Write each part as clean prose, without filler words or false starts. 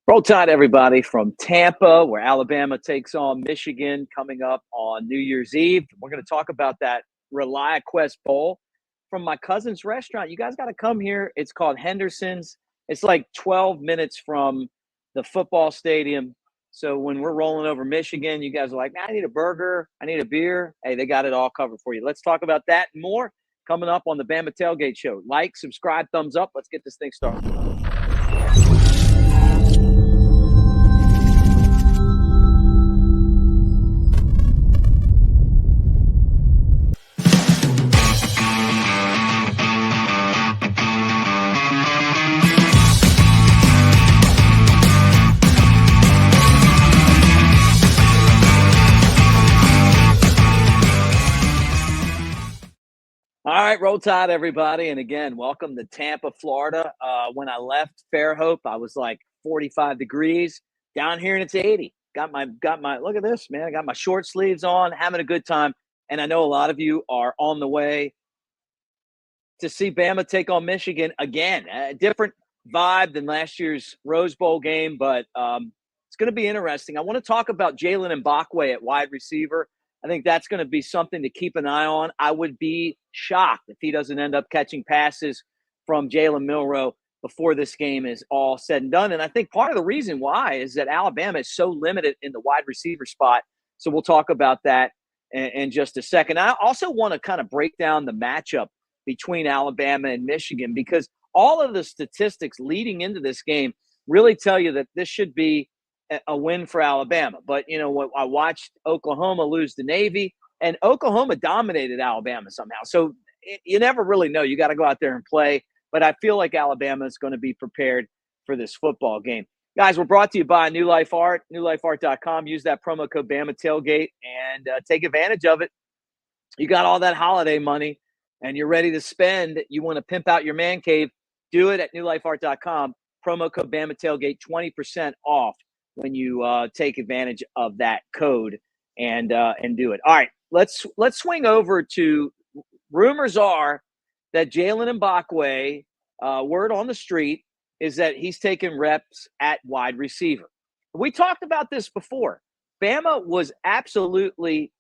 Roll Tide, everybody, from Tampa, where Alabama takes on Michigan coming up on New Year's Eve. We're going to talk about that ReliaQuest Bowl from my cousin's restaurant. You guys got to come here. It's called Henderson's. It's like 12 minutes from the football stadium. So when we're rolling over Michigan, you guys are like, I need a burger. I need a beer. Hey, they got it all covered for you. Let's talk about that and more coming up on the Bama Tailgate Show. Like, subscribe, thumbs up. Let's get this thing started. All right, Roll Tide, everybody. And again, welcome to Tampa, Florida. When I left Fairhope, I was like 45 degrees. Down here, and it's 80. Got my look at this, man. I got my short sleeves on, having a good time. And I know a lot of you are on the way to see Bama take on Michigan again. A different vibe than last year's Rose Bowl game, but it's going to be interesting. I want to talk about Jalen Mbakwe at wide receiver. I think that's going to be something to keep an eye on. I would be shocked if he doesn't end up catching passes from Jalen Milroe before this game is all said and done. And I think part of the reason why is that Alabama is so limited in the wide receiver spot. So we'll talk about that in just a second. I also want to kind of break down the matchup between Alabama and Michigan, because all of the statistics leading into this game really tell you that this should be a win for Alabama. But, you know, what I watched Oklahoma lose to Navy, and Oklahoma dominated Alabama somehow. So you never really know. You got to go out there and play. But I feel like Alabama is going to be prepared for this football game. Guys, we're brought to you by New Life Art, newlifeart.com. Use that promo code Bama Tailgate and take advantage of it. You got all that holiday money and you're ready to spend. You want to pimp out your man cave, do it at newlifeart.com. Promo code Bama Tailgate, 20% off when you take advantage of that code and do it. All right, let's swing over to rumors are that Jalen Mbakwe, word on the street, is that he's taking reps at wide receiver. We talked about this before. Bama was absolutely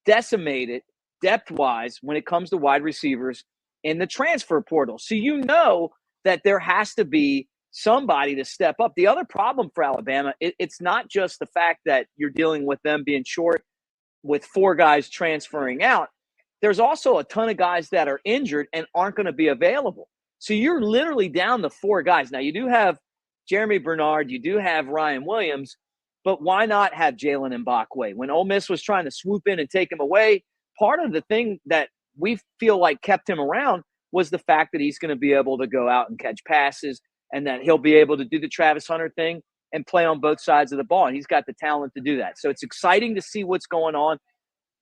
decimated depth-wise when it comes to wide receivers in the transfer portal. So you know that there has to be somebody to step up. The other problem for Alabama, it's not just the fact that you're dealing with them being short with four guys transferring out. There's also a ton of guys that are injured and aren't going to be available. So you're literally down to four guys. Now, you do have Jeremy Bernard, you do have Ryan Williams, but why not have Jalen Mbakwe? When Ole Miss was trying to swoop in and take him away, part of the thing that we feel like kept him around was the fact that he's going to be able to go out and catch passes, and that he'll be able to do the Travis Hunter thing and play on both sides of the ball. And he's got the talent to do that. So it's exciting to see what's going on.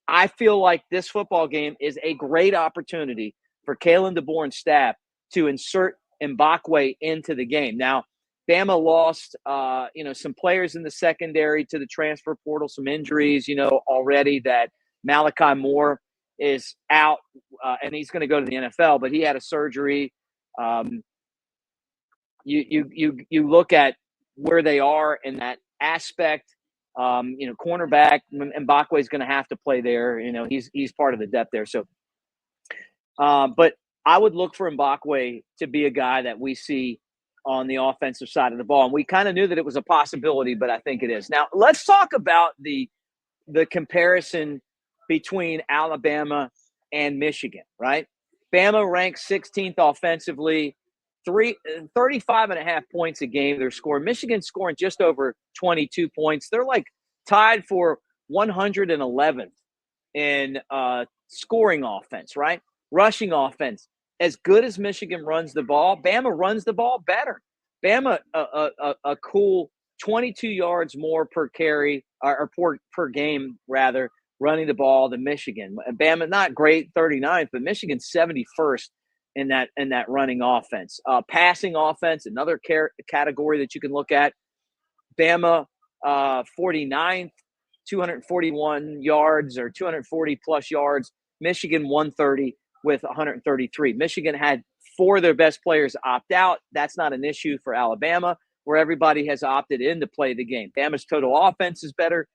I feel like this football game is a great opportunity for Kalen DeBoer's staff to insert Mbakwe into the game. Now, Bama lost, some players in the secondary to the transfer portal, some injuries, already that Malachi Moore is out, and he's going to go to the NFL, but he had a surgery. You look at where they are in that aspect. Cornerback, Mbakwe is going to have to play there. He's part of the depth there. So, but I would look for Mbakwe to be a guy that we see on the offensive side of the ball. And we kind of knew that it was a possibility, but I think it is. Now, let's talk about the comparison between Alabama and Michigan, right? Bama ranks 16th offensively, 35.5 points a game they're scoring. Michigan scoring just over 22 points. They're like tied for 111th in scoring offense, right? Rushing offense. As good as Michigan runs the ball, Bama runs the ball better. Bama, a cool 22 yards more per carry, or per game, rather, running the ball than Michigan. Bama, not great, 39th, but Michigan 71st in that running offense. Passing offense, another category that you can look at. Bama, 49th, 241 yards or 240 plus yards. Michigan 130 with 133. Michigan had four of their best players opt out. That's not an issue for Alabama. where everybody has opted in to play the game. Bama's total offense is better.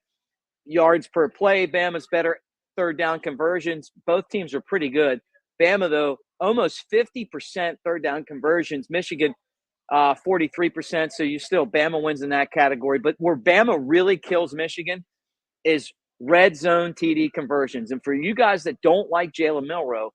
Yards per play, Bama's better. Third down conversions, both teams are pretty good. Bama, though, almost 50% third down conversions. Michigan, 43%. So Bama wins in that category. But where Bama really kills Michigan is red zone TD conversions. And for you guys that don't like Jalen Milroe,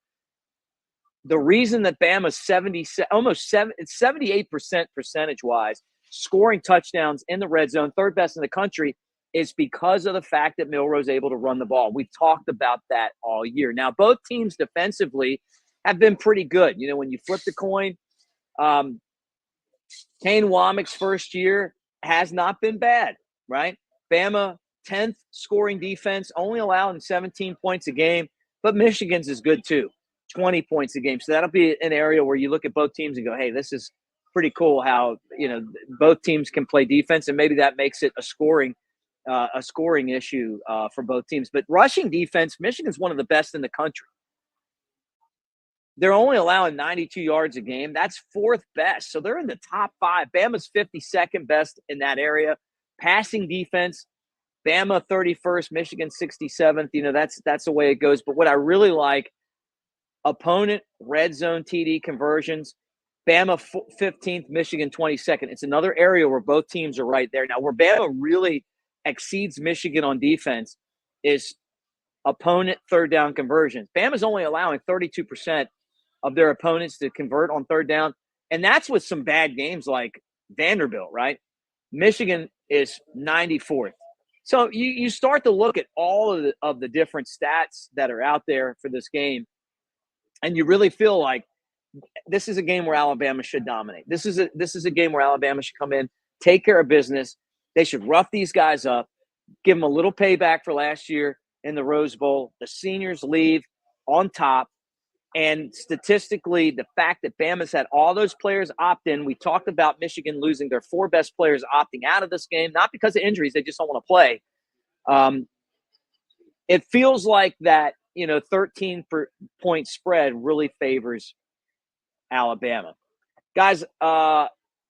the reason that Bama's 78% percentage-wise scoring touchdowns in the red zone, third best in the country, is because of the fact that Milroe's able to run the ball. We've talked about that all year. Now, both teams defensively have been pretty good. You know, when you flip the coin, Kane Womack's first year has not been bad, right? Bama, 10th scoring defense, only allowing 17 points a game, but Michigan's is good too, 20 points a game. So that'll be an area where you look at both teams and go, hey, this is pretty cool how, you know, both teams can play defense, and maybe that makes it a scoring issue for both teams. But rushing defense, Michigan's one of the best in the country. They're only allowing 92 yards a game. That's fourth best. So they're in the top 5. Bama's 52nd best in that area. Passing defense, Bama 31st, Michigan 67th. You know, that's the way it goes. But what I really like, opponent red zone TD conversions, Bama 15th, Michigan 22nd. It's another area where both teams are right there. Now, where Bama really exceeds Michigan on defense is opponent third down conversions. Bama's only allowing 32% of their opponents to convert on third down, and that's with some bad games like Vanderbilt, right? Michigan is 94th. So you start to look at all of the different stats that are out there for this game, and you really feel like this is a game where Alabama should dominate. This is a game where Alabama should come in, take care of business. They should rough these guys up, give them a little payback for last year in the Rose Bowl. The seniors leave on top. And statistically, the fact that Bama's had all those players opt in, we talked about Michigan losing their 4 best players opting out of this game, not because of injuries, they just don't want to play. It feels like that, 13-point spread really favors Alabama. Guys,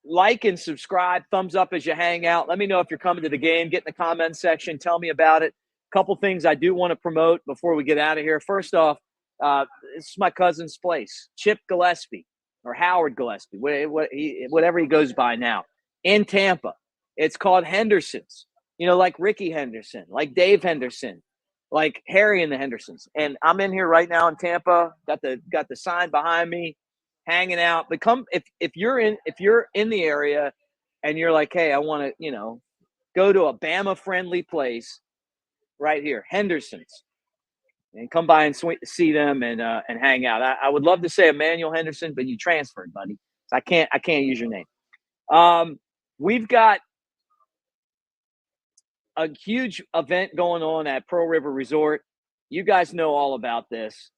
like and subscribe, thumbs up as you hang out. Let me know if you're coming to the game. Get in the comment section. Tell me about it. A couple things I do want to promote before we get out of here. First off, this is my cousin's place, Chip Gillespie or Howard Gillespie, whatever he goes by now, in Tampa. It's called Henderson's, like Ricky Henderson, like Dave Henderson, like Harry and the Hendersons. And I'm in here right now in Tampa. Got the sign behind me, hanging out. But if you're in the area and you're like, hey, I want to go to a Bama friendly place right here, Henderson's. And come by and see them and hang out. I would love to say Emmanuel Henderson, but you transferred, buddy. So I can't use your name. We've got a huge event going on at Pearl River Resort. You guys know all about this.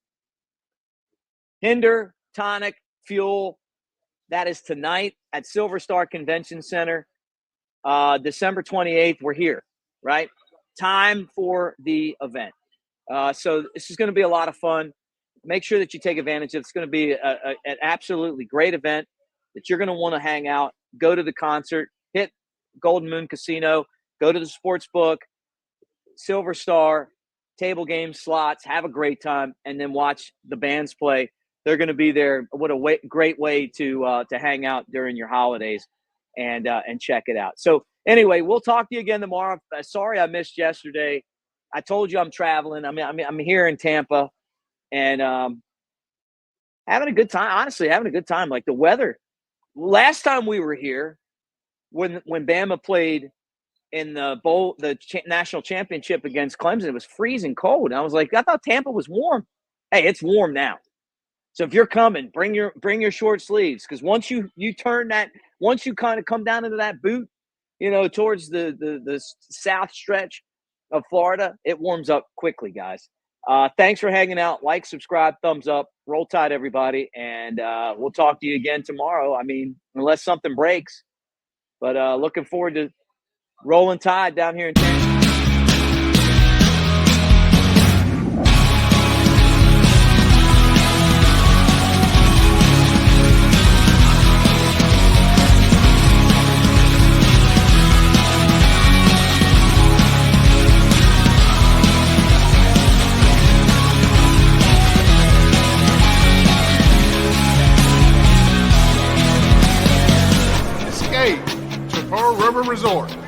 Hinder, Tonic, Fuel. That is tonight at Silver Star Convention Center. December 28th, we're here, right? Time for the event. So this is going to be a lot of fun. Make sure that you take advantage of it. It's going to be an absolutely great event that you're going to want to hang out, go to the concert, hit Golden Moon Casino, go to the sports book, Silver Star, table games, slots, have a great time, and then watch the bands play. They're going to be there. What a great way to hang out during your holidays and check it out. So anyway, we'll talk to you again tomorrow. Sorry I missed yesterday. I told you I'm traveling. I'm here in Tampa, and having a good time. Honestly, having a good time. Like the weather. Last time we were here, when Bama played in the bowl, national championship against Clemson, it was freezing cold. And I was like, I thought Tampa was warm. Hey, it's warm now. So if you're coming, bring your short sleeves, because once you turn that, once you kind of come down into that boot, towards the south stretch of Florida, it warms up quickly, guys. Thanks for hanging out. Like, subscribe, thumbs up. Roll Tide, everybody. And we'll talk to you again tomorrow. I mean, unless something breaks. But looking forward to rolling Tide down here in Tampa. Pearl River Resort.